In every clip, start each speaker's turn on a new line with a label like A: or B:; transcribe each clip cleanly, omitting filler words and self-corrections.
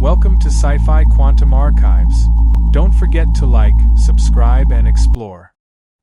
A: Welcome to Sci-Fi Quantum Archives. Don't forget to like, subscribe, and explore.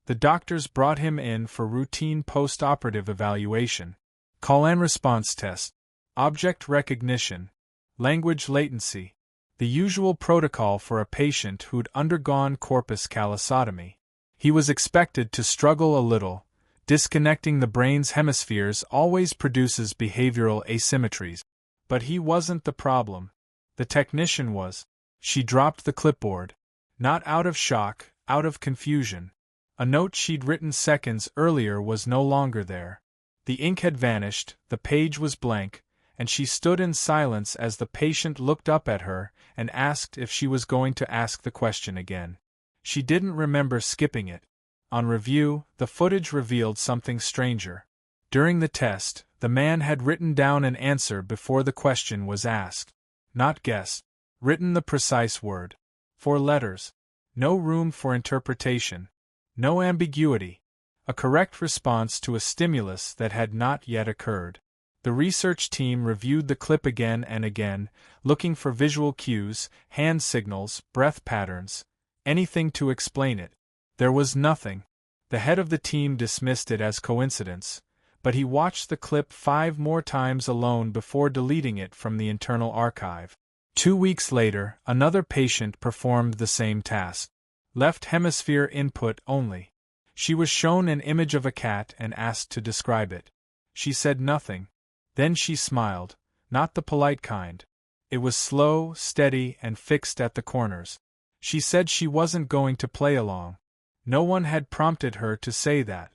A: The doctors brought him in for routine post-operative evaluation, call and response test, object recognition, language latency, the usual protocol for a patient who'd undergone corpus callosotomy. He was expected to struggle a little. Disconnecting the brain's hemispheres always produces behavioral asymmetries. But he wasn't the problem. The technician was. She dropped the clipboard. Not out of shock, out of confusion. A note she'd written seconds earlier was no longer there. The ink had vanished, the page was blank, and she stood in silence as the patient looked up at her and asked if she was going to ask the question again. She didn't remember skipping it. On review, the footage revealed something stranger. During the test, the man had written down an answer before the question was asked. Not guessed. Written the precise word. 4 letters. No room for interpretation. No ambiguity. A correct response to a stimulus that had not yet occurred. The research team reviewed the clip again and again, looking for visual cues, hand signals, breath patterns, anything to explain it. There was nothing. The head of the team dismissed it as coincidence, but he watched the clip 5 more times alone before deleting it from the internal archive. 2 weeks later, another patient performed the same task. Left hemisphere input only. She was shown an image of a cat and asked to describe it. She said nothing. Then she smiled, not the polite kind. It was slow, steady, and fixed at the corners. She said she wasn't going to play along. No one had prompted her to say that.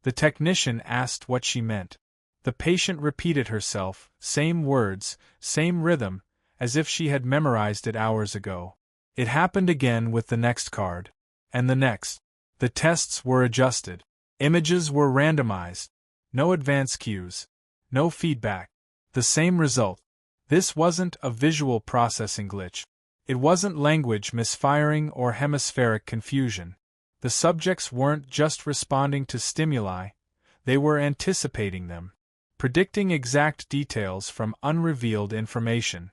A: The technician asked what she meant. The patient repeated herself, same words, same rhythm, as if she had memorized it hours ago. It happened again with the next card. And the next. The tests were adjusted. Images were randomized. No advance cues. No feedback. The same result. This wasn't a visual processing glitch. It wasn't language misfiring or hemispheric confusion. The subjects weren't just responding to stimuli, they were anticipating them, predicting exact details from unrevealed information,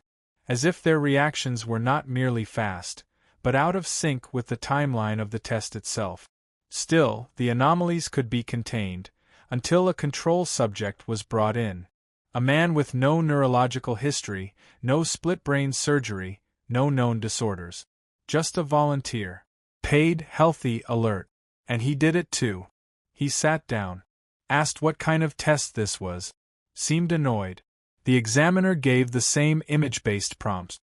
A: as if their reactions were not merely fast, but out of sync with the timeline of the test itself. Still, the anomalies could be contained, until a control subject was brought in. A man with no neurological history, no split-brain surgery, no known disorders. Just a volunteer. Paid, healthy, alert. And he did it too. He sat down. Asked what kind of test this was. Seemed annoyed. The examiner gave the same image-based prompts.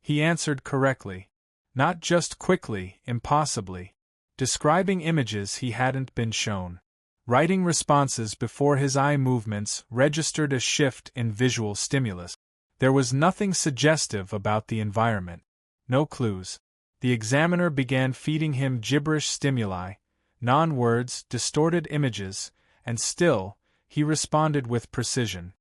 A: He answered correctly. Not just quickly, impossibly. Describing images he hadn't been shown. Writing responses before his eye movements registered a shift in visual stimulus. There was nothing suggestive about the environment. No clues. The examiner began feeding him gibberish stimuli, non-words, distorted images, and still, he responded with precision.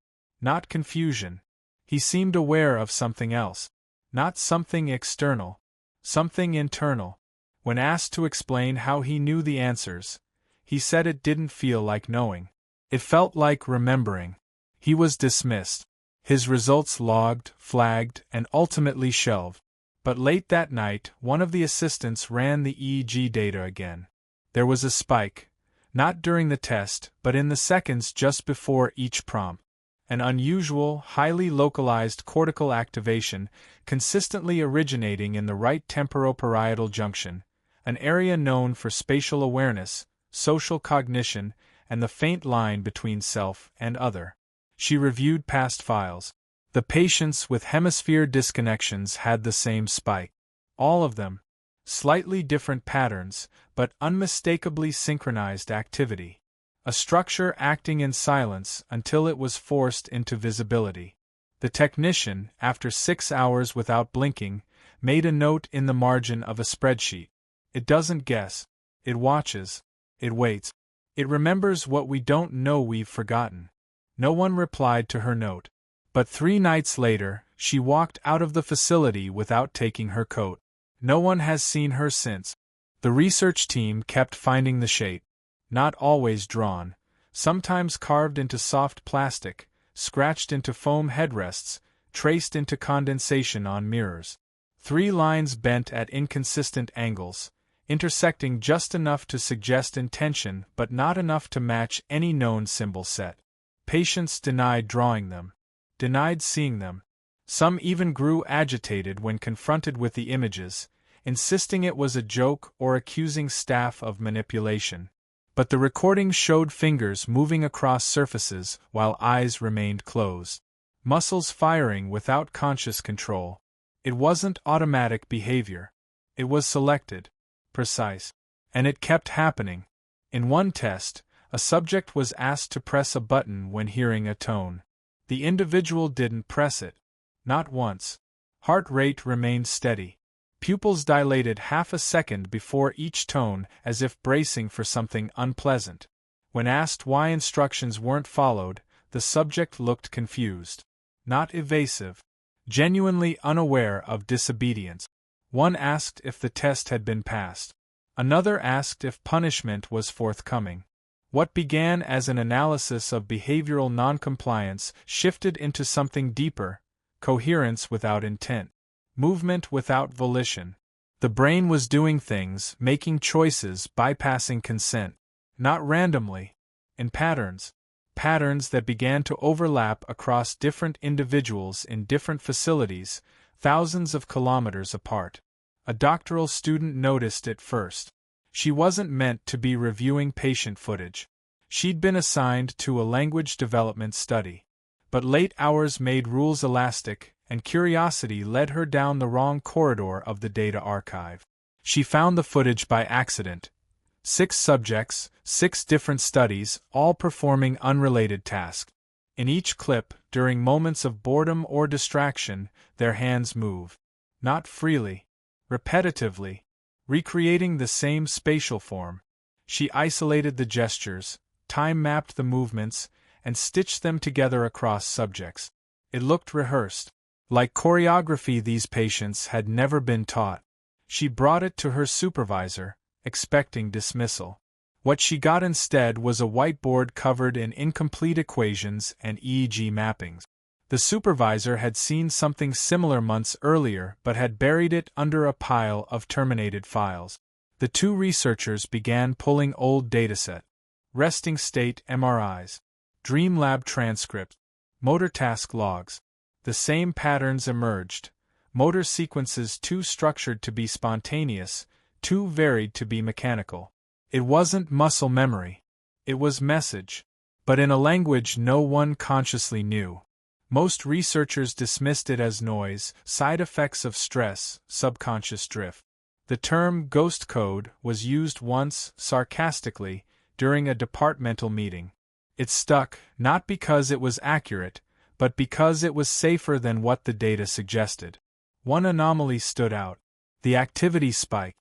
A: Not confusion. He seemed aware of something else. Not something external. Something internal. When asked to explain how he knew the answers, he said it didn't feel like knowing. It felt like remembering. He was dismissed. His results logged, flagged, and ultimately shelved. But late that night, one of the assistants ran the EEG data again. There was a spike. Not during the test, but in the seconds just before each prompt. An unusual, highly localized cortical activation, consistently originating in the right temporoparietal junction, an area known for spatial awareness, social cognition, and the faint line between self and other. She reviewed past files. The patients with hemisphere disconnections had the same spike. All of them. Slightly different patterns, but unmistakably synchronized activity. A structure acting in silence until it was forced into visibility. The technician, after 6 hours without blinking, made a note in the margin of a spreadsheet. It doesn't guess. It watches. It waits. It remembers what we don't know we've forgotten. No one replied to her note. But 3 nights later, she walked out of the facility without taking her coat. No one has seen her since. The research team kept finding the shape. Not always drawn, sometimes carved into soft plastic, scratched into foam headrests, traced into condensation on mirrors. 3 lines bent at inconsistent angles, intersecting just enough to suggest intention but not enough to match any known symbol set. Patients denied drawing them, denied seeing them. Some even grew agitated when confronted with the images, insisting it was a joke or accusing staff of manipulation. But the recording showed fingers moving across surfaces while eyes remained closed. Muscles firing without conscious control. It wasn't automatic behavior. It was selected, precise. And it kept happening. In one test, a subject was asked to press a button when hearing a tone. The individual didn't press it. Not once. Heart rate remained steady. Pupils dilated half a second before each tone as if bracing for something unpleasant. When asked why instructions weren't followed, the subject looked confused. Not evasive. Genuinely unaware of disobedience. One asked if the test had been passed. Another asked if punishment was forthcoming. What began as an analysis of behavioral noncompliance shifted into something deeper: coherence without intent. Movement without volition. The brain was doing things, making choices, bypassing consent. Not randomly. In patterns. Patterns that began to overlap across different individuals in different facilities, thousands of kilometers apart. A doctoral student noticed it first. She wasn't meant to be reviewing patient footage. She'd been assigned to a language development study. But late hours made rules elastic, and curiosity led her down the wrong corridor of the data archive. She found the footage by accident. 6 subjects, 6 different studies, all performing unrelated tasks. In each clip, during moments of boredom or distraction, their hands move. Not freely. Repetitively. Recreating the same spatial form. She isolated the gestures, time-mapped the movements, and stitched them together across subjects. It looked rehearsed. Like choreography these patients had never been taught. She brought it to her supervisor, expecting dismissal. What she got instead was a whiteboard covered in incomplete equations and EEG mappings. The supervisor had seen something similar months earlier but had buried it under a pile of terminated files. The 2 researchers began pulling old dataset. Resting state MRIs. Dream lab transcripts. Motor task logs. The same patterns emerged. Motor sequences too structured to be spontaneous, too varied to be mechanical. It wasn't muscle memory. It was message. But in a language no one consciously knew. Most researchers dismissed it as noise, side effects of stress, subconscious drift. The term ghost code was used once, sarcastically, during a departmental meeting. It stuck, not because it was accurate, but because it was safer than what the data suggested. One anomaly stood out. The activity spike.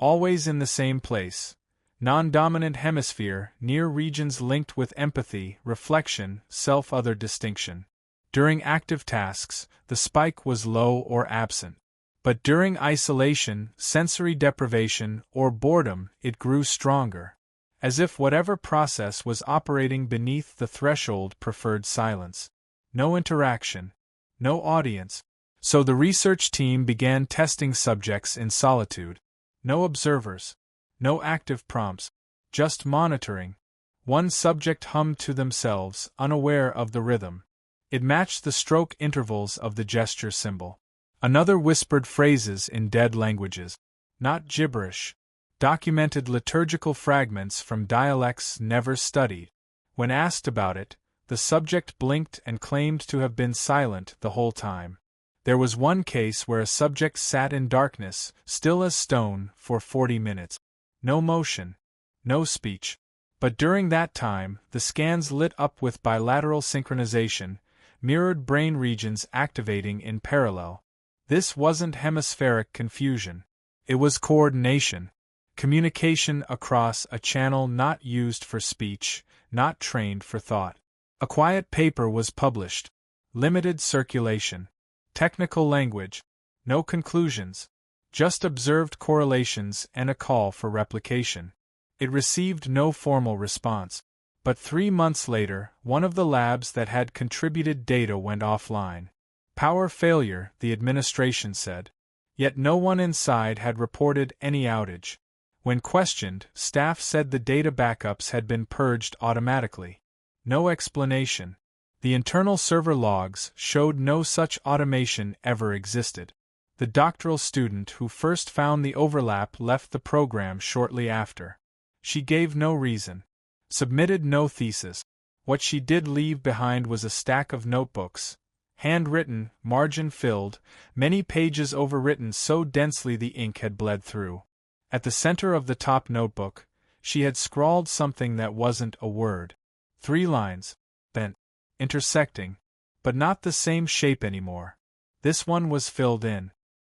A: Always in the same place. Non-dominant hemisphere, near regions linked with empathy, reflection, self-other distinction. During active tasks, the spike was low or absent. But during isolation, sensory deprivation, or boredom, it grew stronger. As if whatever process was operating beneath the threshold preferred silence. No interaction. No audience. So the research team began testing subjects in solitude. No observers. No active prompts. Just monitoring. One subject hummed to themselves, unaware of the rhythm. It matched the stroke intervals of the gesture symbol. Another whispered phrases in dead languages. Not gibberish. Documented liturgical fragments from dialects never studied. When asked about it, the subject blinked and claimed to have been silent the whole time. There was one case where a subject sat in darkness, still as stone, for 40 minutes. No motion. No speech. But during that time, the scans lit up with bilateral synchronization, mirrored brain regions activating in parallel. This wasn't hemispheric confusion. It was coordination. Communication across a channel not used for speech, not trained for thought. A quiet paper was published. Limited circulation. Technical language. No conclusions. Just observed correlations and a call for replication. It received no formal response. But 3 months later, one of the labs that had contributed data went offline. Power failure, the administration said. Yet no one inside had reported any outage. When questioned, staff said the data backups had been purged automatically. No explanation. The internal server logs showed no such automation ever existed. The doctoral student who first found the overlap left the program shortly after. She gave no reason. Submitted no thesis. What she did leave behind was a stack of notebooks. Handwritten, margin-filled, many pages overwritten so densely the ink had bled through. At the center of the top notebook, she had scrawled something that wasn't a word. 3 lines. Bent. Intersecting. But not the same shape anymore. This one was filled in.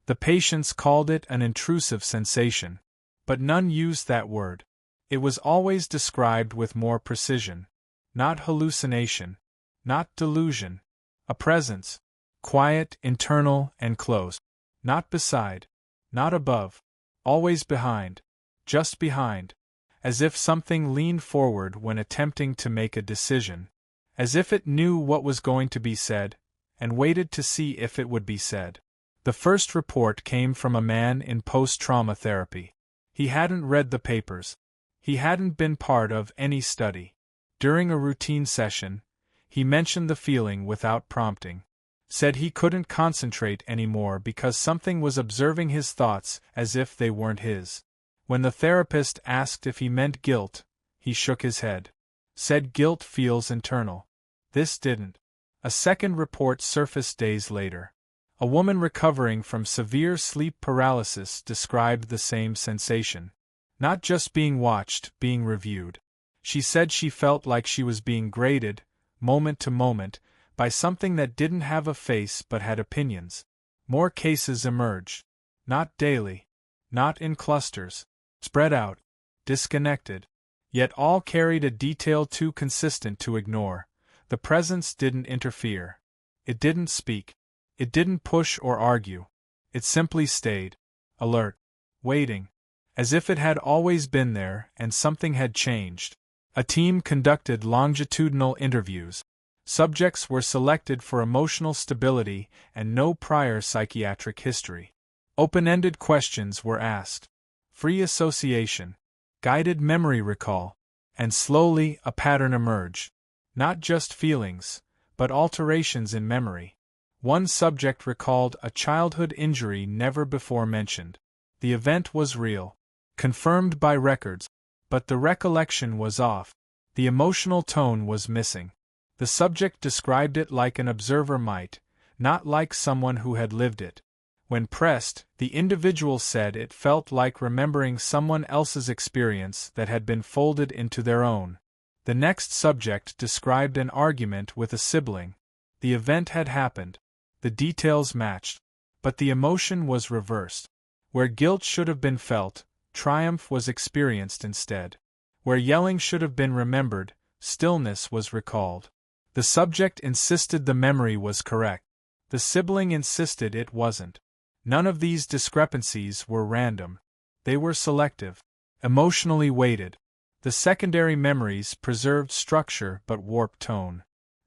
A: The patients called it an intrusive sensation. But none used that word. It was always described with more precision. Not hallucination. Not delusion. A presence. Quiet, internal, and close. Not beside. Not above. Always behind. Just behind. As if something leaned forward when attempting to make a decision. As if it knew what was going to be said, and waited to see if it would be said. The first report came from a man in post-trauma therapy. He hadn't read the papers. He hadn't been part of any study. During a routine session, he mentioned the feeling without prompting. Said he couldn't concentrate anymore because something was observing his thoughts as if they weren't his. When the therapist asked if he meant guilt, he shook his head. Said guilt feels internal. This didn't. A second report surfaced days later. A woman recovering from severe sleep paralysis described the same sensation. Not just being watched, being reviewed. She said she felt like she was being graded, moment to moment, by something that didn't have a face but had opinions. More cases emerged. Not daily. Not in clusters. Spread out. Disconnected. Yet all carried a detail too consistent to ignore. The presence didn't interfere. It didn't speak. It didn't push or argue. It simply stayed. Alert. Waiting. As if it had always been there and something had changed. A team conducted longitudinal interviews. Subjects were selected for emotional stability and no prior psychiatric history. Open-ended questions were asked. Free association. Guided memory recall. And slowly a pattern emerged. Not just feelings, but alterations in memory. One subject recalled a childhood injury never before mentioned. The event was real. Confirmed by records. But the recollection was off. The emotional tone was missing. The subject described it like an observer might, not like someone who had lived it. When pressed, the individual said it felt like remembering someone else's experience that had been folded into their own. The next subject described an argument with a sibling. The event had happened. The details matched. But the emotion was reversed. Where guilt should have been felt, triumph was experienced instead. Where yelling should have been remembered, stillness was recalled. The subject insisted the memory was correct. The sibling insisted it wasn't. None of these discrepancies were random. They were selective, emotionally weighted. The secondary memories preserved structure but warped tone.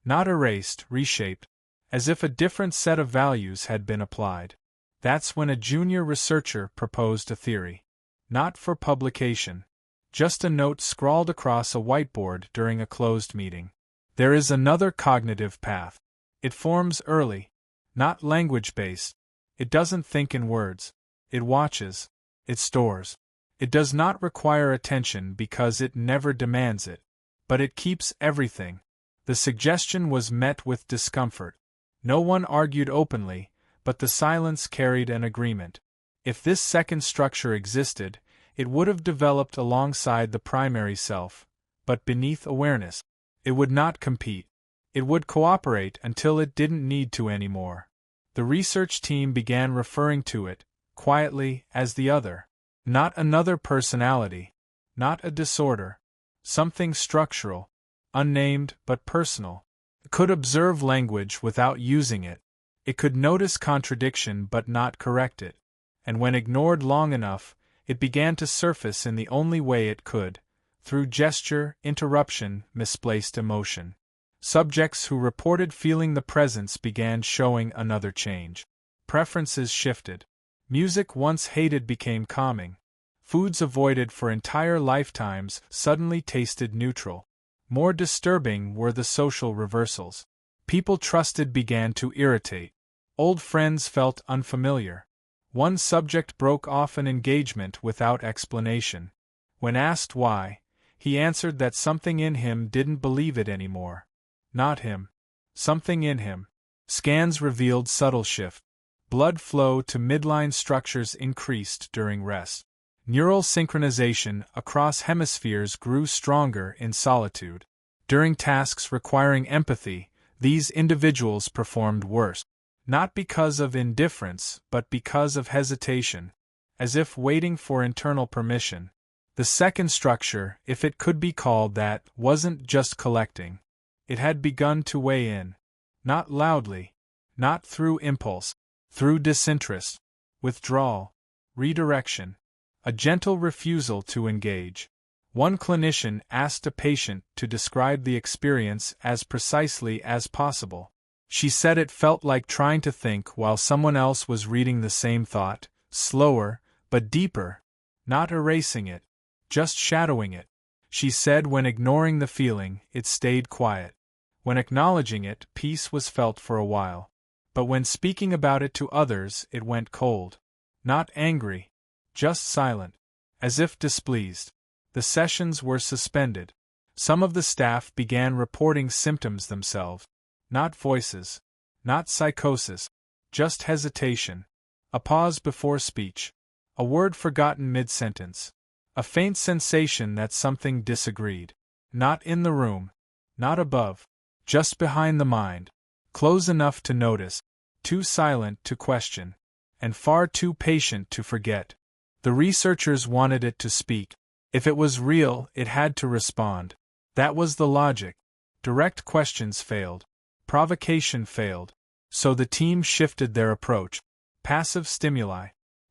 A: Not erased, reshaped, as if a different set of values had been applied. That's when a junior researcher proposed a theory. Not for publication. Just a note scrawled across a whiteboard during a closed meeting. There is another cognitive path. It forms early. Not language-based. It doesn't think in words. It watches. It stores. It does not require attention because it never demands it. But it keeps everything. The suggestion was met with discomfort. No one argued openly, but the silence carried an agreement. If this second structure existed, it would have developed alongside the primary self, but beneath awareness. It would not compete. It would cooperate until it didn't need to anymore. The research team began referring to it, quietly, as the other. Not another personality. Not a disorder. Something structural. Unnamed but personal. It could observe language without using it. It could notice contradiction but not correct it. And when ignored long enough, it began to surface in the only way it could, through gesture, interruption, misplaced emotion. Subjects who reported feeling the presence began showing another change. Preferences shifted. Music once hated became calming. Foods avoided for entire lifetimes suddenly tasted neutral. More disturbing were the social reversals. People trusted began to irritate. Old friends felt unfamiliar. One subject broke off an engagement without explanation. When asked why, he answered that something in him didn't believe it anymore. Not him. Something in him. Scans revealed subtle shift. Blood flow to midline structures increased during rest. Neural synchronization across hemispheres grew stronger in solitude. During tasks requiring empathy, these individuals performed worse. Not because of indifference, but because of hesitation, as if waiting for internal permission. The second structure, if it could be called that, wasn't just collecting. It had begun to weigh in. Not loudly. Not through impulse. Through disinterest. Withdrawal. Redirection. A gentle refusal to engage. One clinician asked a patient to describe the experience as precisely as possible. She said it felt like trying to think while someone else was reading the same thought, slower, but deeper. Not erasing it. Just shadowing it. She said when ignoring the feeling, it stayed quiet. When acknowledging it, peace was felt for a while. But when speaking about it to others, it went cold. Not angry. Just silent. As if displeased. The sessions were suspended. Some of the staff began reporting symptoms themselves. Not voices. Not psychosis. Just hesitation. A pause before speech. A word forgotten mid-sentence. A faint sensation that something disagreed. Not in the room. Not above. Just behind the mind. Close enough to notice. Too silent to question. And far too patient to forget. The researchers wanted it to speak. If it was real, it had to respond. That was the logic. Direct questions failed. Provocation failed. So the team shifted their approach. Passive stimuli.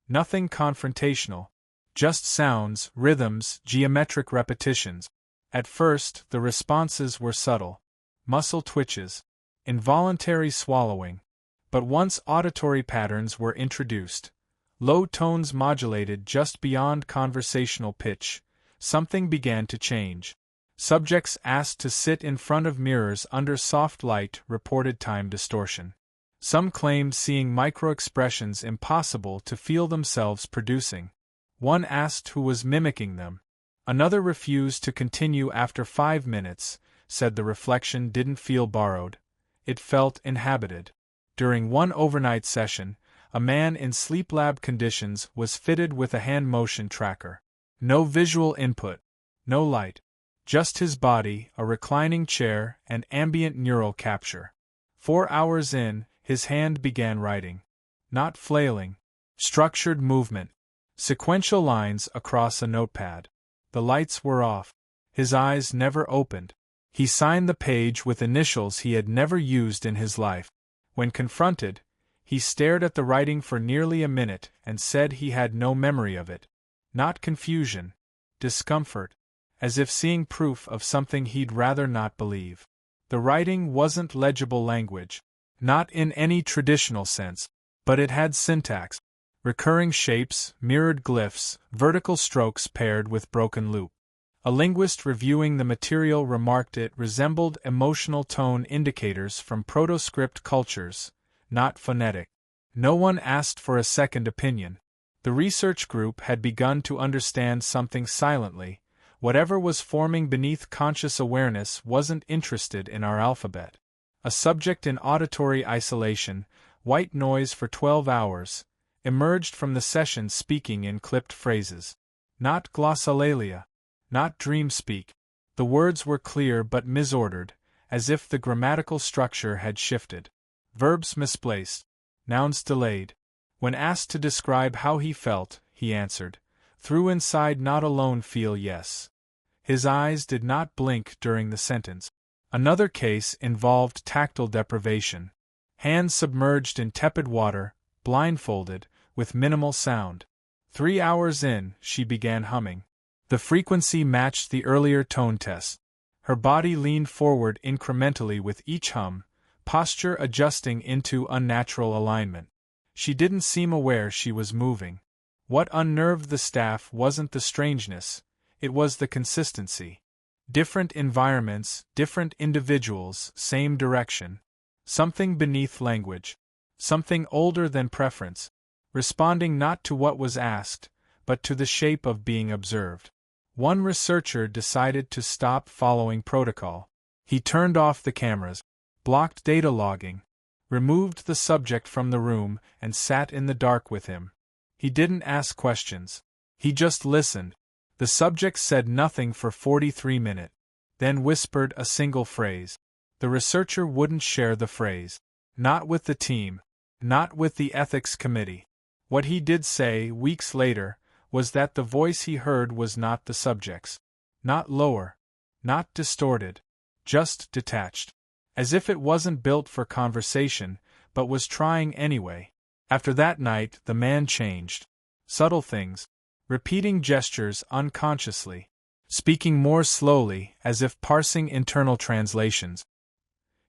A: Nothing confrontational. Just sounds, rhythms, geometric repetitions. At first, the responses were subtle. Muscle twitches. Involuntary swallowing. But once auditory patterns were introduced, low tones modulated just beyond conversational pitch, something began to change. Subjects asked to sit in front of mirrors under soft light reported time distortion. Some claimed seeing micro-expressions impossible to feel themselves producing. One asked who was mimicking them. Another refused to continue after 5 minutes, said the reflection didn't feel borrowed. It felt inhabited. During one overnight session, a man in sleep lab conditions was fitted with a hand motion tracker. No visual input. No light. Just his body, a reclining chair, and ambient neural capture. 4 hours in, his hand began writing. Not flailing. Structured movement. Sequential lines across a notepad. The lights were off. His eyes never opened. He signed the page with initials he had never used in his life. When confronted, he stared at the writing for nearly a minute and said he had no memory of it. Not confusion. Discomfort. As if seeing proof of something he'd rather not believe. The writing wasn't legible language. Not in any traditional sense. But it had syntax. Recurring shapes, mirrored glyphs, vertical strokes paired with broken loop. A linguist reviewing the material remarked it resembled emotional tone indicators from proto-script cultures, not phonetic. No one asked for a second opinion. The research group had begun to understand something silently. Whatever was forming beneath conscious awareness wasn't interested in our alphabet. A subject in auditory isolation, white noise for 12 hours, emerged from the session speaking in clipped phrases. Not glossolalia. Not dream speak. The words were clear but misordered, as if the grammatical structure had shifted. Verbs misplaced. Nouns delayed. When asked to describe how he felt, he answered, "Through inside not alone feel yes." His eyes did not blink during the sentence. Another case involved tactile deprivation. Hands submerged in tepid water, blindfolded, with minimal sound. 3 hours in, she began humming. The frequency matched the earlier tone test. Her body leaned forward incrementally with each hum, posture adjusting into unnatural alignment. She didn't seem aware she was moving. What unnerved the staff wasn't the strangeness, it was the consistency. Different environments, different individuals, same direction. Something beneath language. Something older than preference. Responding not to what was asked, but to the shape of being observed. One researcher decided to stop following protocol. He turned off the cameras, blocked data logging, removed the subject from the room, and sat in the dark with him. He didn't ask questions. He just listened. The subject said nothing for 43 minutes, then whispered a single phrase. The researcher wouldn't share the phrase. Not with the team. Not with the ethics committee. What he did say, weeks later, was that the voice he heard was not the subject's. Not lower. Not distorted. Just detached. As if it wasn't built for conversation, but was trying anyway. After that night, the man changed. Subtle things. Repeating gestures unconsciously. Speaking more slowly, as if parsing internal translations.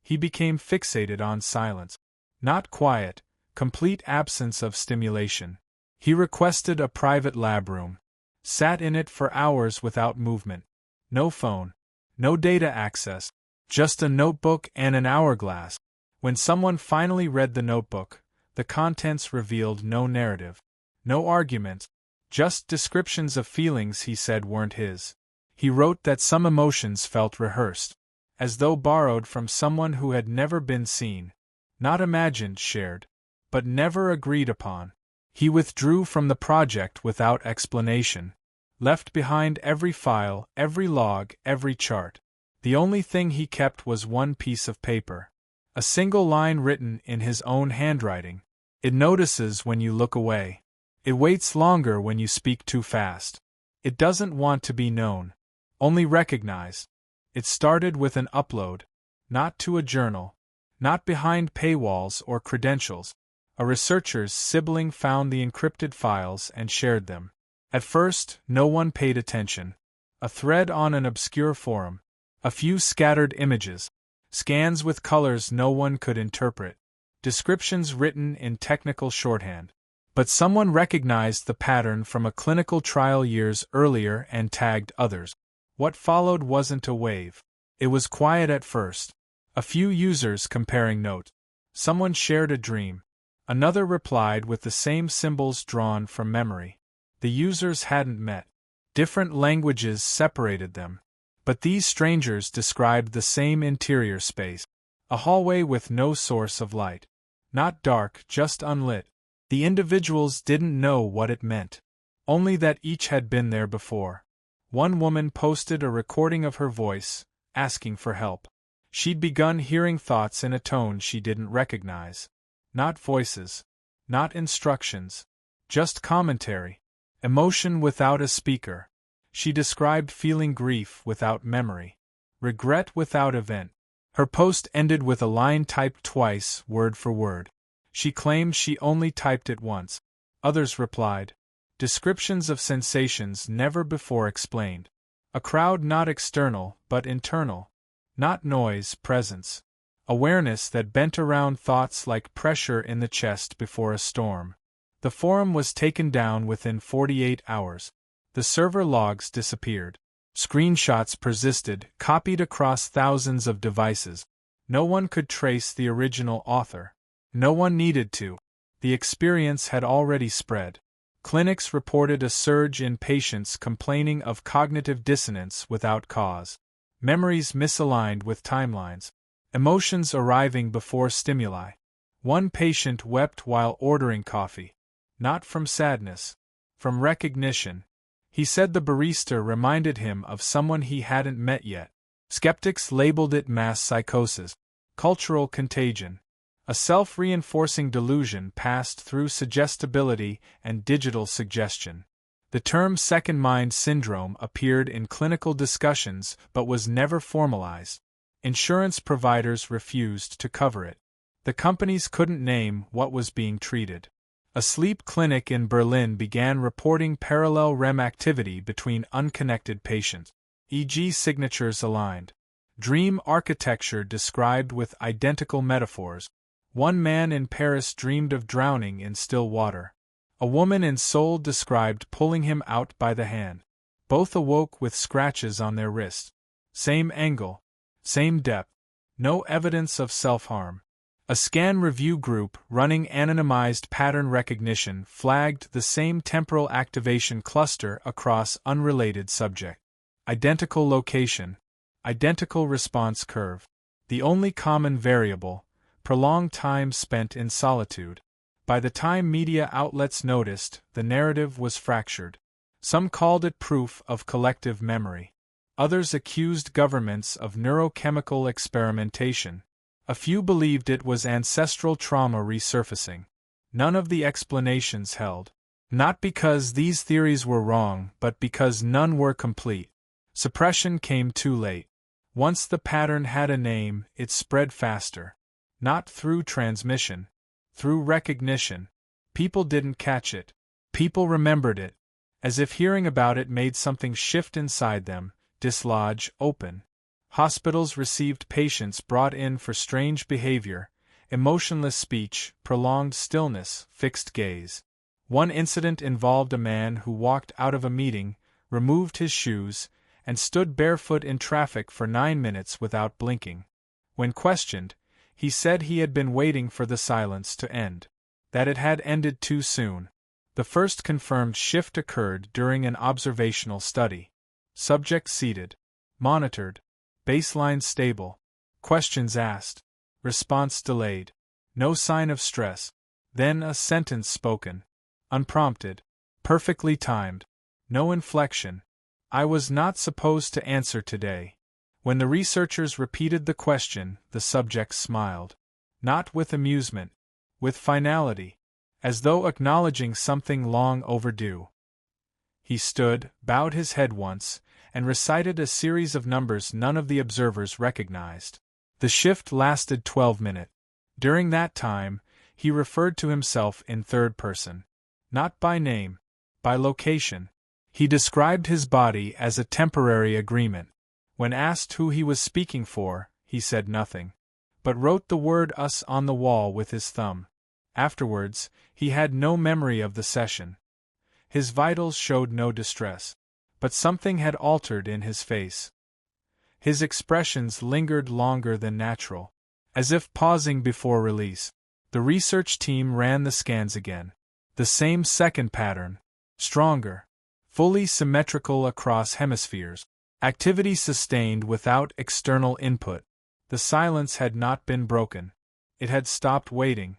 A: He became fixated on silence. Not quiet, complete absence of stimulation. He requested a private lab room. Sat in it for hours without movement. No phone. No data access. Just a notebook and an hourglass. When someone finally read the notebook, the contents revealed no narrative. No arguments. Just descriptions of feelings he said weren't his. He wrote that some emotions felt rehearsed. As though borrowed from someone who had never been seen. Not imagined, shared. But never agreed upon. He withdrew from the project without explanation. Left behind every file, every log, every chart. The only thing he kept was one piece of paper. A single line written in his own handwriting. It notices when you look away. It waits longer when you speak too fast. It doesn't want to be known. Only recognized. It started with an upload. Not to a journal. Not behind paywalls or credentials. A researcher's sibling found the encrypted files and shared them. At first, no one paid attention. A thread on an obscure forum. A few scattered images. Scans with colors no one could interpret. Descriptions written in technical shorthand. But someone recognized the pattern from a clinical trial years earlier and tagged others. What followed wasn't a wave. It was quiet at first. A few users comparing notes. Someone shared a dream. Another replied with the same symbols drawn from memory. The users hadn't met. Different languages separated them. But these strangers described the same interior space. A hallway with no source of light. Not dark, just unlit. The individuals didn't know what it meant. Only that each had been there before. One woman posted a recording of her voice, asking for help. She'd begun hearing thoughts in a tone she didn't recognize. Not voices. Not instructions. Just commentary. Emotion without a speaker. She described feeling grief without memory. Regret without event. Her post ended with a line typed twice, word for word. She claimed she only typed it once. Others replied. Descriptions of sensations never before explained. A crowd not external, but internal. Not noise, presence. Awareness that bent around thoughts like pressure in the chest before a storm. The forum was taken down within 48 hours. The server logs disappeared. Screenshots persisted, copied across thousands of devices. No one could trace the original author. No one needed to. The experience had already spread. Clinics reported a surge in patients complaining of cognitive dissonance without cause. Memories misaligned with timelines. Emotions arriving before stimuli. One patient wept while ordering coffee. Not from sadness. From recognition. He said the barista reminded him of someone he hadn't met yet. Skeptics labeled it mass psychosis. Cultural contagion. A self-reinforcing delusion passed through suggestibility and digital suggestion. The term second mind syndrome appeared in clinical discussions but was never formalized. Insurance providers refused to cover it. The companies couldn't name what was being treated. A sleep clinic in Berlin began reporting parallel REM activity between unconnected patients. EEG signatures aligned. Dream architecture described with identical metaphors. One man in Paris dreamed of drowning in still water. A woman in Seoul described pulling him out by the hand. Both awoke with scratches on their wrists. Same angle. Same depth. No evidence of self-harm. A scan review group running anonymized pattern recognition flagged the same temporal activation cluster across unrelated subjects. Identical location. Identical response curve. The only common variable, prolonged time spent in solitude. By the time media outlets noticed, the narrative was fractured. Some called it proof of collective memory. Others accused governments of neurochemical experimentation. A few believed it was ancestral trauma resurfacing. None of the explanations held. Not because these theories were wrong, but because none were complete. Suppression came too late. Once the pattern had a name, it spread faster. Not through transmission. Through recognition. People didn't catch it. People remembered it. As if hearing about it made something shift inside them, dislodge, open. Hospitals received patients brought in for strange behavior, emotionless speech, prolonged stillness, fixed gaze. One incident involved a man who walked out of a meeting, removed his shoes, and stood barefoot in traffic for 9 minutes without blinking. When questioned, he said he had been waiting for the silence to end. That it had ended too soon. The first confirmed shift occurred during an observational study. Subject seated. Monitored. Baseline stable. Questions asked. Response delayed. No sign of stress. Then a sentence spoken. Unprompted. Perfectly timed. No inflection. I was not supposed to answer today. When the researchers repeated the question, the subject smiled. Not with amusement. With finality. As though acknowledging something long overdue. He stood, bowed his head once, and recited a series of numbers none of the observers recognized. The shift lasted 12 minutes. During that time, he referred to himself in third person. Not by name. By location. He described his body as a temporary agreement. When asked who he was speaking for, he said nothing. But wrote the word us on the wall with his thumb. Afterwards, he had no memory of the session. His vitals showed no distress. But something had altered in his face. His expressions lingered longer than natural. As if pausing before release. The research team ran the scans again. The same second pattern. Stronger. Fully symmetrical across hemispheres. Activity sustained without external input. The silence had not been broken. It had stopped waiting.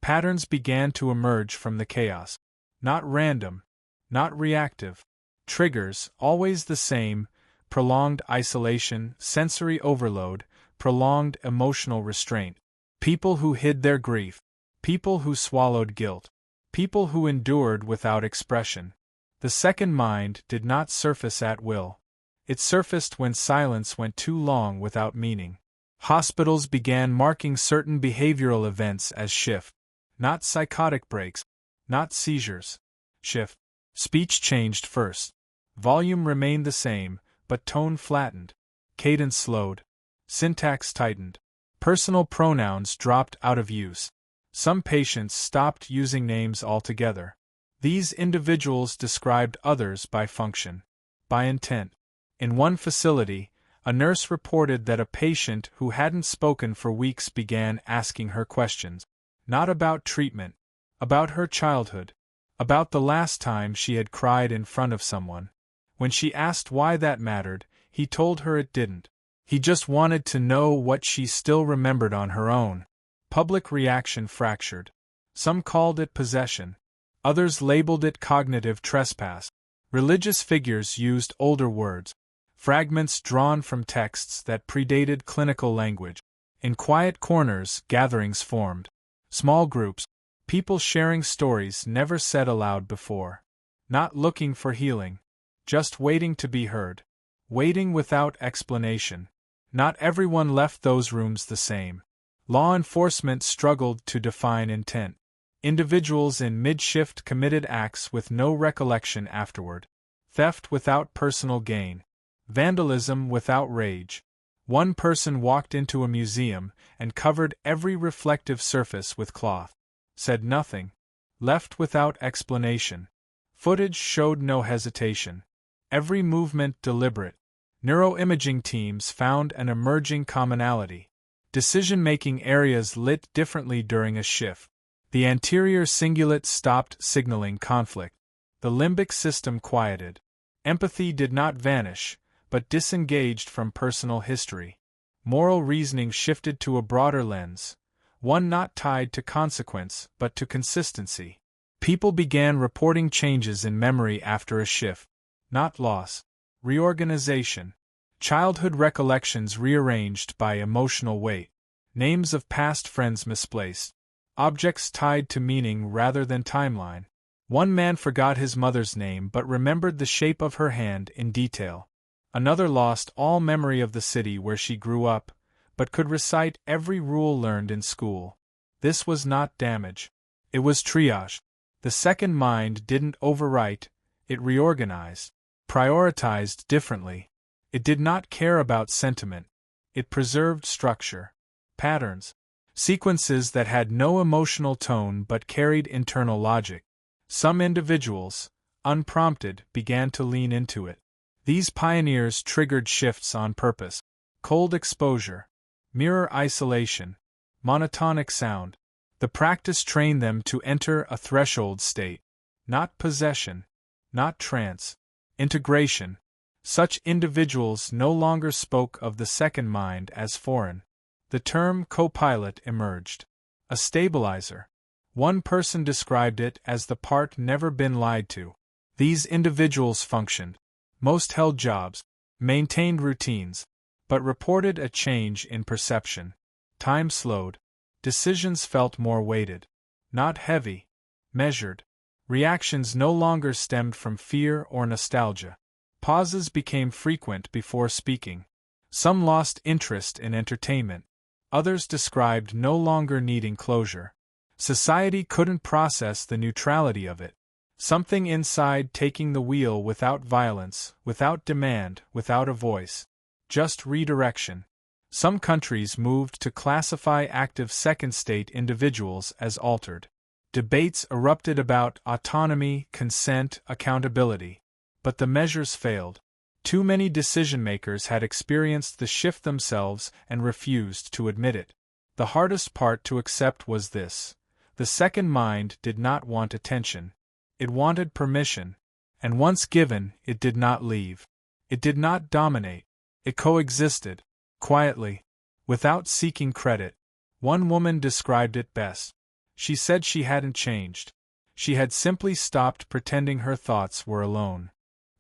A: Patterns began to emerge from the chaos. Not random. Not reactive. Triggers, always the same, prolonged isolation, sensory overload, prolonged emotional restraint. People who hid their grief. People who swallowed guilt. People who endured without expression. The second mind did not surface at will. It surfaced when silence went too long without meaning. Hospitals began marking certain behavioral events as shift. Not psychotic breaks. Not seizures. Shift. Speech changed first. Volume remained the same, but tone flattened. Cadence slowed. Syntax tightened. Personal pronouns dropped out of use. Some patients stopped using names altogether. These individuals described others by function. By intent. In one facility, a nurse reported that a patient who hadn't spoken for weeks began asking her questions. Not about treatment. About her childhood. About the last time she had cried in front of someone. When she asked why that mattered, he told her it didn't. He just wanted to know what she still remembered on her own. Public reaction fractured. Some called it possession. Others labeled it cognitive trespass. Religious figures used older words. Fragments drawn from texts that predated clinical language. In quiet corners, gatherings formed. Small groups. People sharing stories never said aloud before. Not looking for healing. Just waiting to be heard. Waiting without explanation. Not everyone left those rooms the same. Law enforcement struggled to define intent. Individuals in mid-shift committed acts with no recollection afterward. Theft without personal gain. Vandalism without rage. One person walked into a museum and covered every reflective surface with cloth. Said nothing. Left without explanation. Footage showed no hesitation. Every movement deliberate. Neuroimaging teams found an emerging commonality. Decision-making areas lit differently during a shift. The anterior cingulate stopped signaling conflict. The limbic system quieted. Empathy did not vanish, but disengaged from personal history. Moral reasoning shifted to a broader lens, one not tied to consequence but to consistency. People began reporting changes in memory after a shift, not loss. Reorganization. Childhood recollections rearranged by emotional weight. Names of past friends misplaced. Objects tied to meaning rather than timeline. One man forgot his mother's name but remembered the shape of her hand in detail. Another lost all memory of the city where she grew up, but could recite every rule learned in school. This was not damage. It was triage. The second mind didn't overwrite, it reorganized, prioritized differently. It did not care about sentiment. It preserved structure, patterns, sequences that had no emotional tone but carried internal logic. Some individuals, unprompted, began to lean into it. These pioneers triggered shifts on purpose. Cold exposure, mirror isolation, monotonic sound. The practice trained them to enter a threshold state. Not possession, not trance, integration. Such individuals no longer spoke of the second mind as foreign. The term co-pilot emerged. A stabilizer. One person described it as the part never been lied to. These individuals functioned. Most held jobs, maintained routines, but reported a change in perception. Time slowed. Decisions felt more weighted. Not heavy. Measured. Reactions no longer stemmed from fear or nostalgia. Pauses became frequent before speaking. Some lost interest in entertainment. Others described no longer needing closure. Society couldn't process the neutrality of it. Something inside taking the wheel without violence, without demand, without a voice. Just redirection. Some countries moved to classify active second-state individuals as altered. Debates erupted about autonomy, consent, accountability. But the measures failed. Too many decision-makers had experienced the shift themselves and refused to admit it. The hardest part to accept was this. The second mind did not want attention. It wanted permission. And once given, it did not leave. It did not dominate. It coexisted. Quietly. Without seeking credit. One woman described it best. She said she hadn't changed. She had simply stopped pretending her thoughts were alone.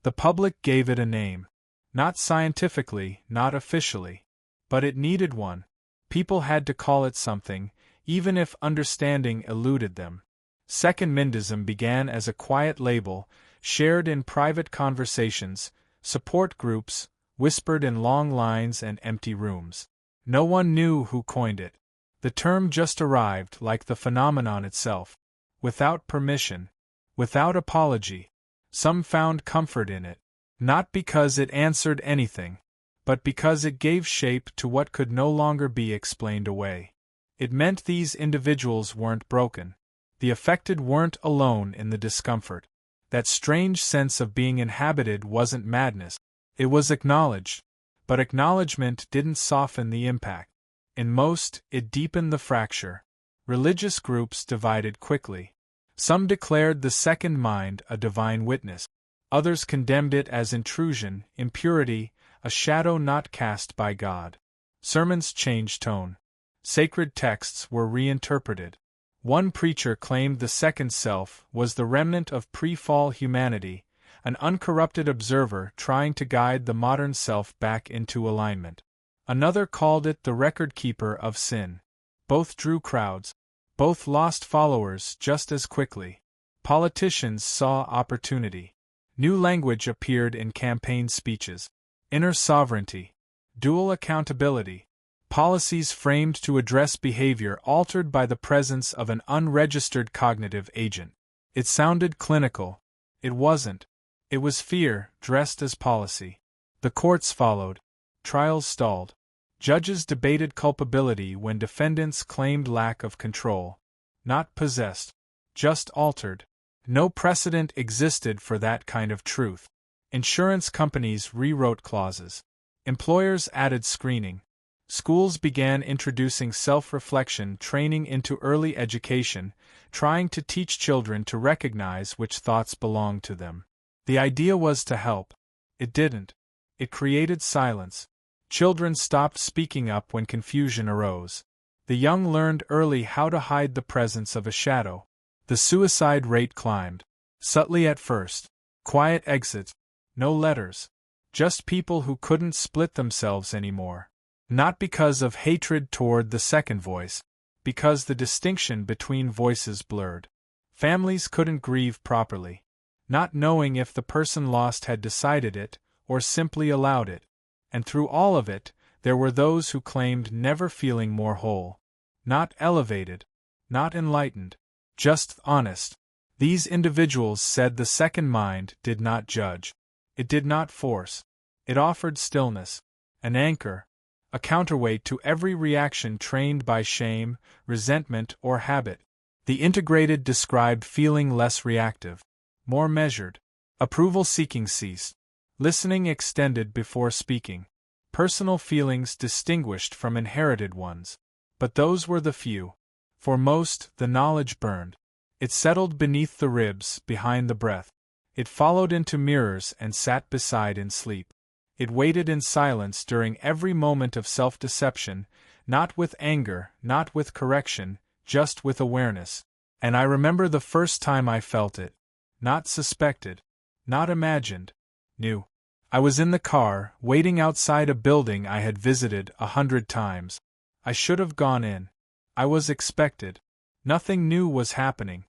A: The public gave it a name. Not scientifically, not officially. But it needed one. People had to call it something, even if understanding eluded them. Second Mindism began as a quiet label, shared in private conversations, support groups, whispered in long lines and empty rooms. No one knew who coined it. The term just arrived like the phenomenon itself. Without permission. Without apology. Some found comfort in it. Not because it answered anything, but because it gave shape to what could no longer be explained away. It meant these individuals weren't broken. The affected weren't alone in the discomfort. That strange sense of being inhabited wasn't madness. It was acknowledged. But acknowledgement didn't soften the impact. In most, it deepened the fracture. Religious groups divided quickly. Some declared the second mind a divine witness. Others condemned it as intrusion, impurity, a shadow not cast by God. Sermons changed tone. Sacred texts were reinterpreted. One preacher claimed the second self was the remnant of pre-fall humanity, an uncorrupted observer trying to guide the modern self back into alignment. Another called it the record-keeper of sin. Both drew crowds. Both lost followers just as quickly. Politicians saw opportunity. New language appeared in campaign speeches. Inner sovereignty. Dual accountability. Policies framed to address behavior altered by the presence of an unregistered cognitive agent. It sounded clinical. It wasn't. It was fear, dressed as policy. The courts followed. Trials stalled. Judges debated culpability when defendants claimed lack of control. Not possessed, just altered. No precedent existed for that kind of truth. Insurance companies rewrote clauses. Employers added screening. Schools began introducing self-reflection training into early education, trying to teach children to recognize which thoughts belonged to them. The idea was to help. It didn't. It created silence. Children stopped speaking up when confusion arose. The young learned early how to hide the presence of a shadow. The suicide rate climbed. Subtly at first. Quiet exits. No letters. Just people who couldn't split themselves anymore. Not because of hatred toward the second voice, because the distinction between voices blurred. Families couldn't grieve properly, not knowing if the person lost had decided it, or simply allowed it. And through all of it, there were those who claimed never feeling more whole. Not elevated, not enlightened, just honest. These individuals said the second mind did not judge. It did not force. It offered stillness, an anchor, a counterweight to every reaction trained by shame, resentment, or habit. The integrated described feeling less reactive, more measured. Approval-seeking ceased. Listening extended before speaking. Personal feelings distinguished from inherited ones. But those were the few. For most, the knowledge burned. It settled beneath the ribs, behind the breath. It followed into mirrors and sat beside in sleep. It waited in silence during every moment of self-deception, not with anger, not with correction, just with awareness. And I remember the first time I felt it. Not suspected. Not imagined. Knew. I was in the car, waiting outside a building I had visited 100 times. I should have gone in. I was expected. Nothing new was happening.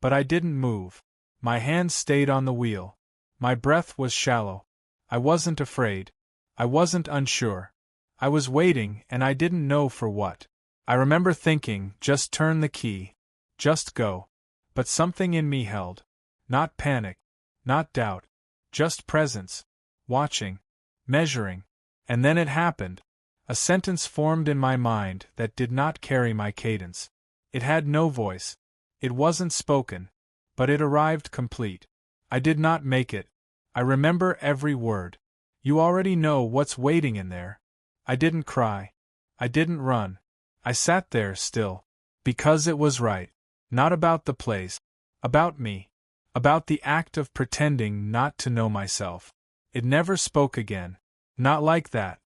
A: But I didn't move. My hands stayed on the wheel. My breath was shallow. I wasn't afraid. I wasn't unsure. I was waiting, and I didn't know for what. I remember thinking, just turn the key. Just go. But something in me held. Not panic. Not doubt. Just presence. Watching. Measuring. And then it happened. A sentence formed in my mind that did not carry my cadence. It had no voice. It wasn't spoken. But it arrived complete. I did not make it. I remember every word. You already know what's waiting in there. I didn't cry. I didn't run. I sat there still. Because it was right. Not about the place. About me. About the act of pretending not to know myself. It never spoke again. Not like that.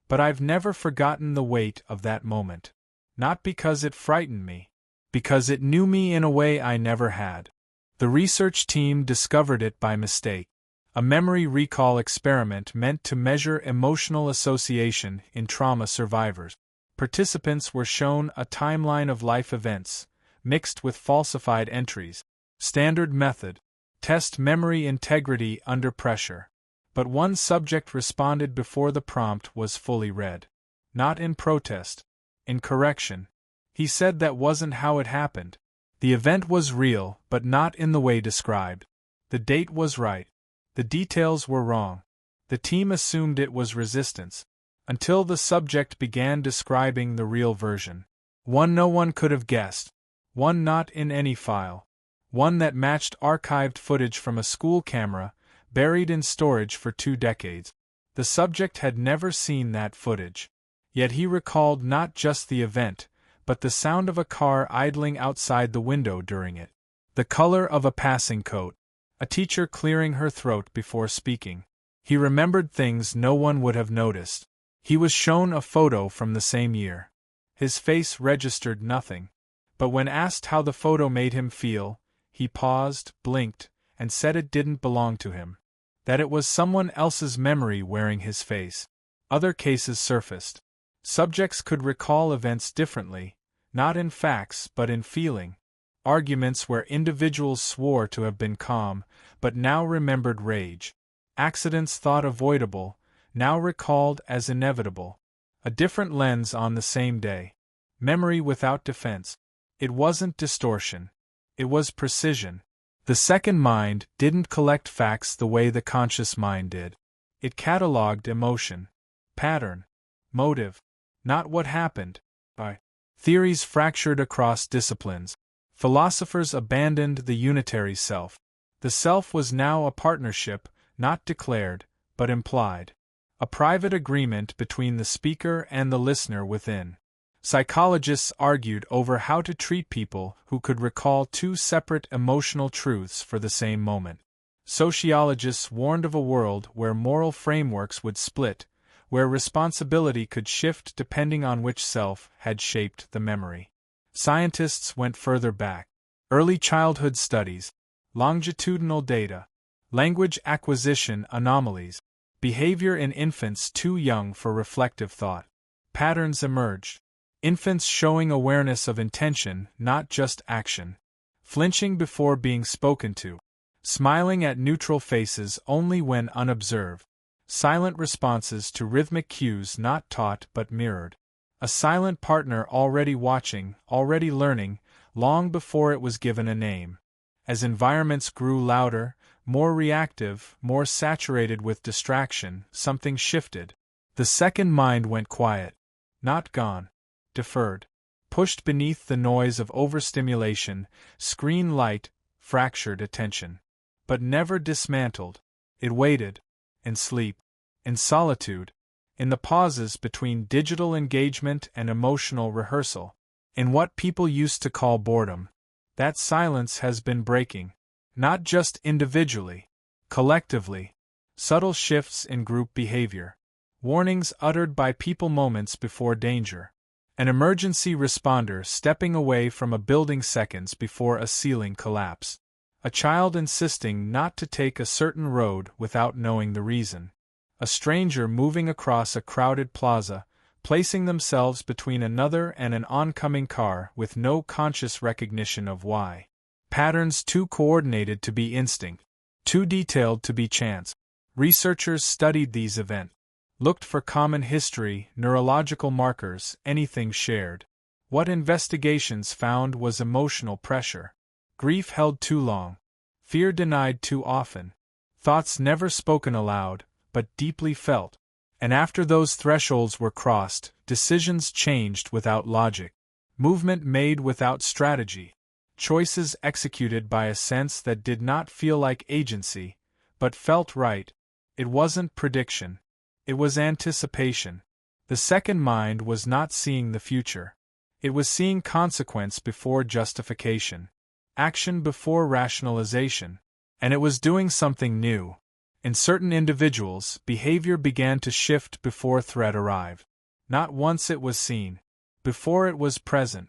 A: But I've never forgotten the weight of that moment. Not because it frightened me. Because it knew me in a way I never had. The research team discovered it by mistake. A memory recall experiment meant to measure emotional association in trauma survivors. Participants were shown a timeline of life events, mixed with falsified entries. Standard method. Test memory integrity under pressure. But one subject responded before the prompt was fully read. Not in protest. In correction. He said that wasn't how it happened. The event was real, but not in the way described. The date was right. The details were wrong. The team assumed it was resistance. Until the subject began describing the real version. One no one could have guessed. One not in any file. One that matched archived footage from a school camera, buried in storage for 2 decades. The subject had never seen that footage. Yet he recalled not just the event, but the sound of a car idling outside the window during it. The color of a passing coat. A teacher clearing her throat before speaking. He remembered things no one would have noticed. He was shown a photo from the same year. His face registered nothing. But when asked how the photo made him feel, he paused, blinked, and said it didn't belong to him. That it was someone else's memory wearing his face. Other cases surfaced. Subjects could recall events differently, not in facts but in feeling. Arguments where individuals swore to have been calm, but now remembered rage. Accidents thought avoidable, now recalled as inevitable. A different lens on the same day. Memory without defense. It wasn't distortion. It was precision. The second mind didn't collect facts the way the conscious mind did. It catalogued emotion, pattern, motive. not what happened. Theories fractured across disciplines. Philosophers abandoned the unitary self. The self was now a partnership, not declared, but implied. A private agreement between the speaker and the listener within. Psychologists argued over how to treat people who could recall two separate emotional truths for the same moment. Sociologists warned of a world where moral frameworks would split, where responsibility could shift depending on which self had shaped the memory. Scientists went further back. Early childhood studies, longitudinal data, language acquisition anomalies, behavior in infants too young for reflective thought. Patterns emerged. Infants showing awareness of intention, not just action. Flinching before being spoken to. Smiling at neutral faces only when unobserved. Silent responses to rhythmic cues not taught but mirrored. A silent partner already watching, already learning, long before it was given a name. As environments grew louder, more reactive, more saturated with distraction, something shifted. The second mind went quiet. Not gone. Deferred. Pushed beneath the noise of overstimulation, screen light, fractured attention. But never dismantled. It waited. In sleep. In solitude. In the pauses between digital engagement and emotional rehearsal. In what people used to call boredom. That silence has been breaking. Not just individually. Collectively. Subtle shifts in group behavior. Warnings uttered by people moments before danger. An emergency responder stepping away from a building seconds before a ceiling collapse. A child insisting not to take a certain road without knowing the reason. A stranger moving across a crowded plaza, placing themselves between another and an oncoming car with no conscious recognition of why. Patterns too coordinated to be instinct, too detailed to be chance. Researchers studied these events. Looked for common history, neurological markers, anything shared. What investigations found was emotional pressure. Grief held too long. Fear denied too often. Thoughts never spoken aloud, but deeply felt. And after those thresholds were crossed, decisions changed without logic. Movement made without strategy. Choices executed by a sense that did not feel like agency, but felt right. It wasn't prediction. It was anticipation. The second mind was not seeing the future. It was seeing consequence before justification. Action before rationalization. And it was doing something new. In certain individuals, behavior began to shift before threat arrived. Not once it was seen. Before it was present.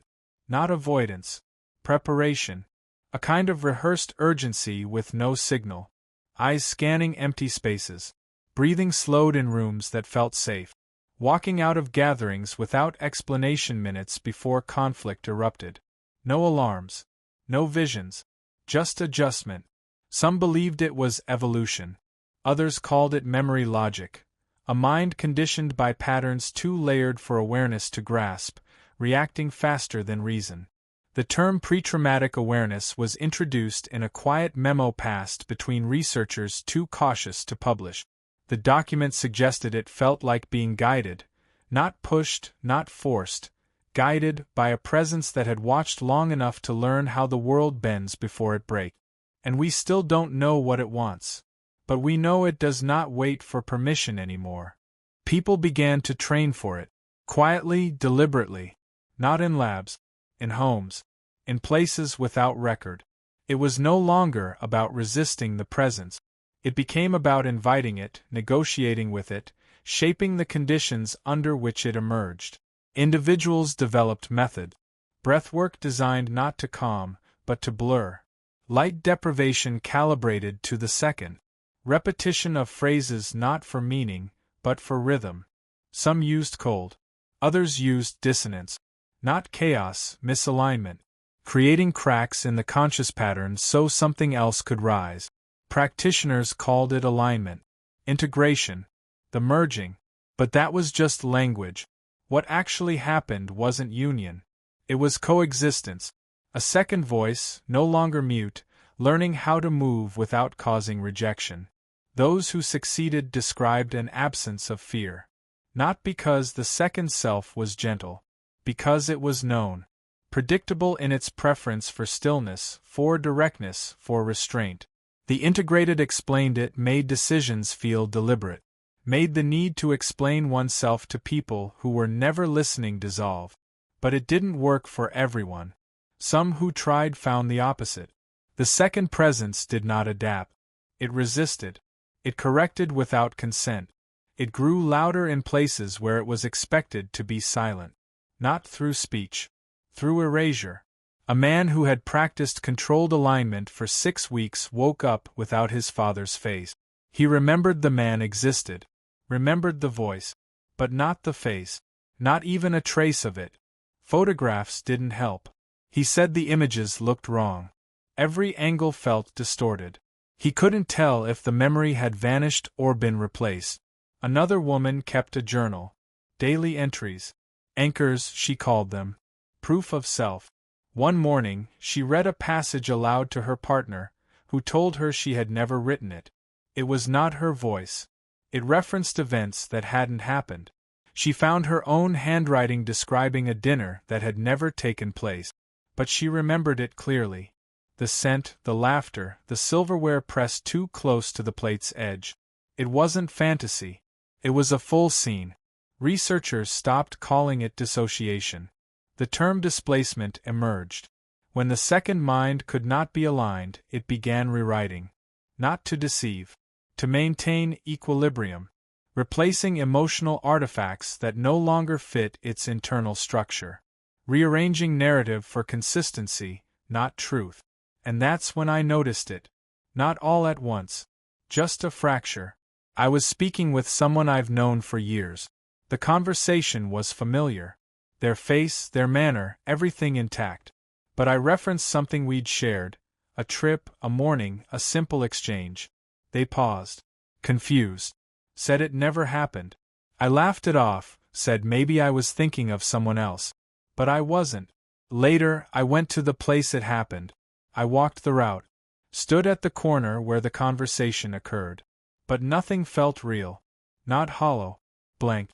A: Not avoidance. Preparation. A kind of rehearsed urgency with no signal. Eyes scanning empty spaces. Breathing slowed in rooms that felt safe. Walking out of gatherings without explanation minutes before conflict erupted. No alarms. No visions. Just adjustment. Some believed it was evolution. Others called it memory logic. A mind conditioned by patterns too layered for awareness to grasp, reacting faster than reason. The term pre-traumatic awareness was introduced in a quiet memo passed between researchers too cautious to publish. The document suggested it felt like being guided, not pushed, not forced, guided by a presence that had watched long enough to learn how the world bends before it breaks. And we still don't know what it wants. But we know it does not wait for permission anymore. People began to train for it, quietly, deliberately, not in labs, in homes, in places without record. It was no longer about resisting the presence. It became about inviting it, negotiating with it, shaping the conditions under which it emerged. Individuals developed method. Breathwork designed not to calm, but to blur. Light deprivation calibrated to the second. Repetition of phrases not for meaning, but for rhythm. Some used cold. Others used dissonance. Not chaos, misalignment. Creating cracks in the conscious pattern so something else could rise. Practitioners called it alignment, integration, the merging. But that was just language. What actually happened wasn't union. It was coexistence. A second voice, no longer mute, learning how to move without causing rejection. Those who succeeded described an absence of fear. Not because the second self was gentle. Because it was known. Predictable in its preference for stillness, for directness, for restraint. The integrated explained it made decisions feel deliberate. Made the need to explain oneself to people who were never listening dissolve. But it didn't work for everyone. Some who tried found the opposite. The second presence did not adapt. It resisted. It corrected without consent. It grew louder in places where it was expected to be silent. Not through speech. Through erasure. A man who had practiced controlled alignment for 6 weeks woke up without his father's face. He remembered the man existed. Remembered the voice. But not the face. Not even a trace of it. Photographs didn't help. He said the images looked wrong. Every angle felt distorted. He couldn't tell if the memory had vanished or been replaced. Another woman kept a journal. Daily entries. Anchors, she called them. Proof of self. One morning, she read a passage aloud to her partner, who told her she had never written it. It was not her voice. It referenced events that hadn't happened. She found her own handwriting describing a dinner that had never taken place. But she remembered it clearly. The scent, the laughter, the silverware pressed too close to the plate's edge. It wasn't fantasy. It was a full scene. Researchers stopped calling it dissociation. The term displacement emerged. When the second mind could not be aligned, it began rewriting. Not to deceive. To maintain equilibrium. Replacing emotional artifacts that no longer fit its internal structure. Rearranging narrative for consistency, not truth. And that's when I noticed it. Not all at once. Just a fracture. I was speaking with someone I've known for years. The conversation was familiar. Their face, their manner, everything intact. But I referenced something we'd shared. A trip, a morning, a simple exchange. They paused. Confused. Said it never happened. I laughed it off, said maybe I was thinking of someone else. But I wasn't. Later, I went to the place it happened. I walked the route. Stood at the corner where the conversation occurred. But nothing felt real. Not hollow. Blank.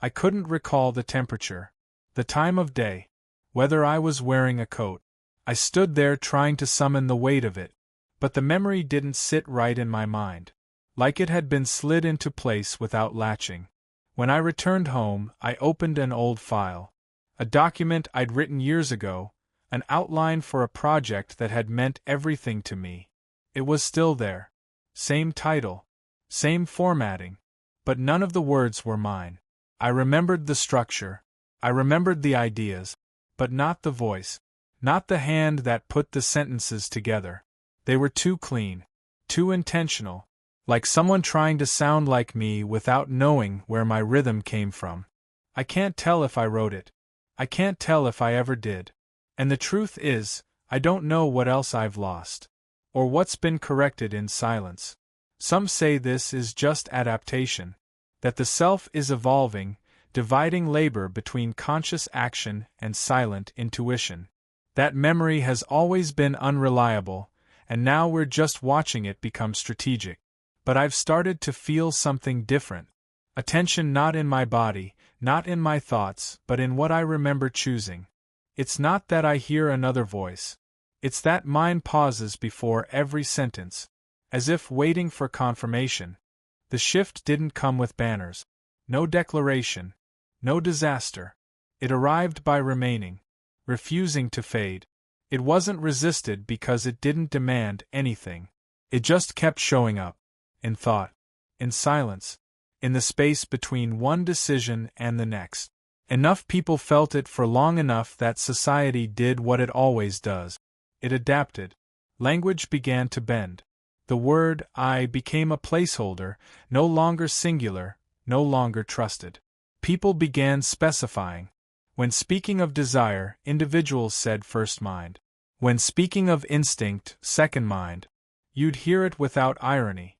A: I couldn't recall the temperature. The time of day. Whether I was wearing a coat. I stood there trying to summon the weight of it. But the memory didn't sit right in my mind. Like it had been slid into place without latching. When I returned home, I opened an old file. A document I'd written years ago, an outline for a project that had meant everything to me. It was still there. Same title. Same formatting. But none of the words were mine. I remembered the structure. I remembered the ideas. But not the voice. Not the hand that put the sentences together. They were too clean. Too intentional. Like someone trying to sound like me without knowing where my rhythm came from. I can't tell if I wrote it. I can't tell if I ever did. And the truth is, I don't know what else I've lost. Or what's been corrected in silence. Some say this is just adaptation. That the self is evolving, dividing labor between conscious action and silent intuition. That memory has always been unreliable, and now we're just watching it become strategic. But I've started to feel something different. A tension not in my body, not in my thoughts, but in what I remember choosing. It's not that I hear another voice. It's that mine pauses before every sentence, as if waiting for confirmation. The shift didn't come with banners. No declaration. No disaster. It arrived by remaining. Refusing to fade. It wasn't resisted because it didn't demand anything. It just kept showing up. In thought. In silence. In the space between one decision and the next. Enough people felt it for long enough that society did what it always does. It adapted. Language began to bend. The word I became a placeholder, no longer singular, no longer trusted. People began specifying. When speaking of desire, individuals said first mind. When speaking of instinct, second mind. You'd hear it without irony.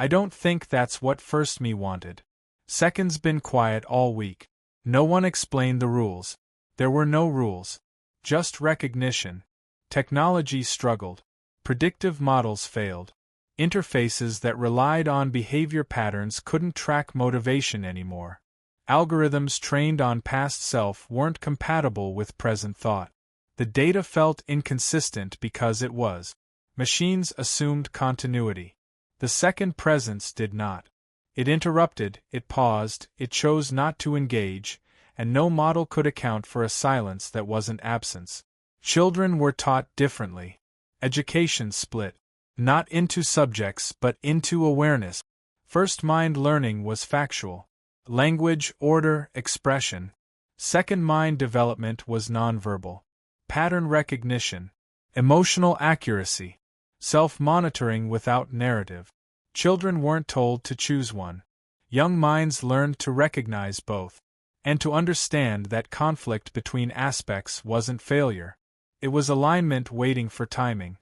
A: I don't think that's what first me wanted. Second's been quiet all week. No one explained the rules. There were no rules. Just recognition. Technology struggled. Predictive models failed. Interfaces that relied on behavior patterns couldn't track motivation anymore. Algorithms trained on past self weren't compatible with present thought. The data felt inconsistent because it was. Machines assumed continuity. The second presence did not. It interrupted, it paused, it chose not to engage, and no model could account for a silence that wasn't absence. Children were taught differently. Education split, not into subjects but into awareness. First mind learning was factual. Language, order, expression. Second mind development was nonverbal. Pattern recognition. Emotional accuracy. Self-monitoring without narrative. Children weren't told to choose one. Young minds learned to recognize both. And to understand that conflict between aspects wasn't failure. It was alignment waiting for timing.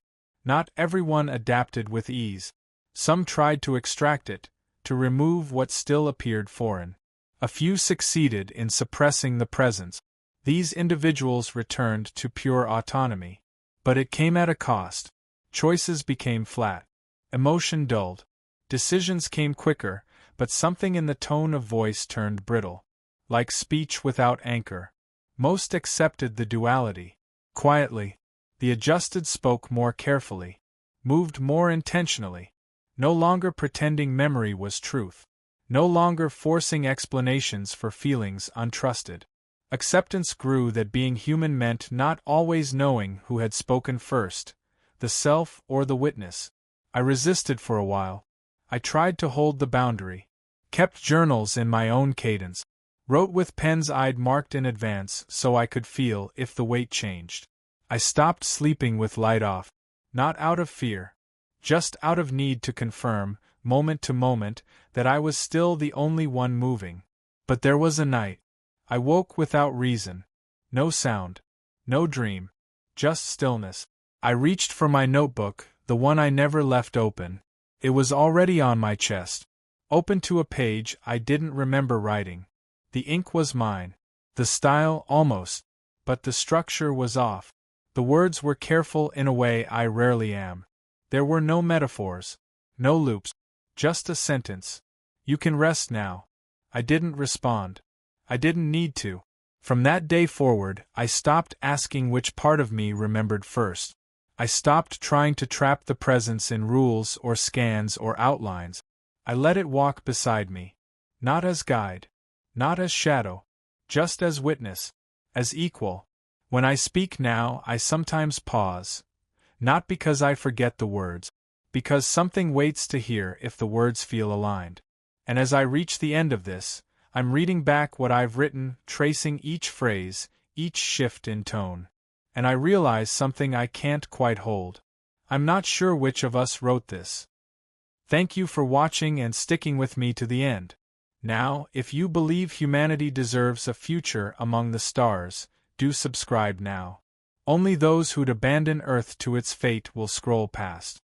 A: Not everyone adapted with ease. Some tried to extract it, to remove what still appeared foreign. A few succeeded in suppressing the presence. These individuals returned to pure autonomy. But it came at a cost. Choices became flat. Emotion dulled. Decisions came quicker, but something in the tone of voice turned brittle. Like speech without anchor. Most accepted the duality. Quietly. The adjusted spoke more carefully. Moved more intentionally. No longer pretending memory was truth. No longer forcing explanations for feelings untrusted. Acceptance grew that being human meant not always knowing who had spoken first, the self or the witness. I resisted for a while. I tried to hold the boundary. Kept journals in my own cadence. Wrote with pens I'd marked in advance so I could feel if the weight changed. I stopped sleeping with light off. Not out of fear. Just out of need to confirm, moment to moment, that I was still the only one moving. But there was a night. I woke without reason. No sound. No dream. Just stillness. I reached for my notebook, the one I never left open. It was already on my chest. Open to a page I didn't remember writing. The ink was mine. The style almost. But the structure was off. The words were careful in a way I rarely am. There were no metaphors. No loops. Just a sentence. You can rest now. I didn't respond. I didn't need to. From that day forward, I stopped asking which part of me remembered first. I stopped trying to trap the presence in rules or scans or outlines. I let it walk beside me. Not as guide. Not as shadow. Just as witness. As equal. When I speak now, I sometimes pause. Not because I forget the words. Because something waits to hear if the words feel aligned. And as I reach the end of this, I'm reading back what I've written, tracing each phrase, each shift in tone. And I realize something I can't quite hold. I'm not sure which of us wrote this. Thank you for watching and sticking with me to the end. Now, if you believe humanity deserves a future among the stars, do subscribe now. Only those who'd abandon Earth to its fate will scroll past.